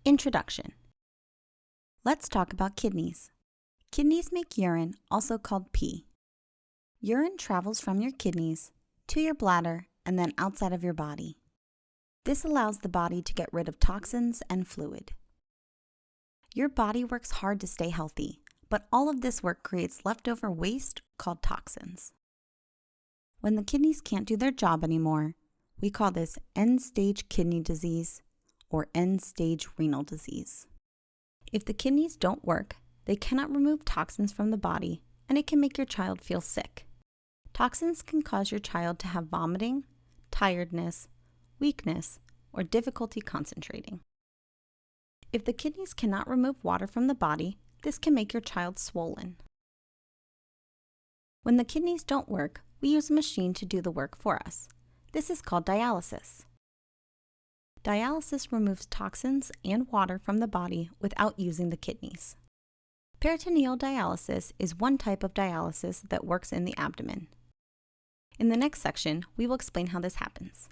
Introduction. Let's talk about kidneys. Kidneys make urine, also called pee. Urine travels from your kidneys to your bladder and then outside of your body. This allows the body to get rid of toxins and fluid. Your body works hard to stay healthy, but all of this work creates leftover waste called toxins. When the kidneys can't do their job anymore, we call this end-stage kidney disease or end-stage renal disease. If the kidneys don't work, they cannot remove toxins from the body, and it can make your child feel sick. Toxins can cause your child to have vomiting, tiredness, weakness, or difficulty concentrating. If the kidneys cannot remove water from the body, this can make your child swollen. When the kidneys don't work, we use a machine to do the work for us. This is called dialysis. Dialysis removes toxins and water from the body without using the kidneys. Peritoneal dialysis is one type of dialysis that works in the abdomen. In the next section, we will explain how this happens.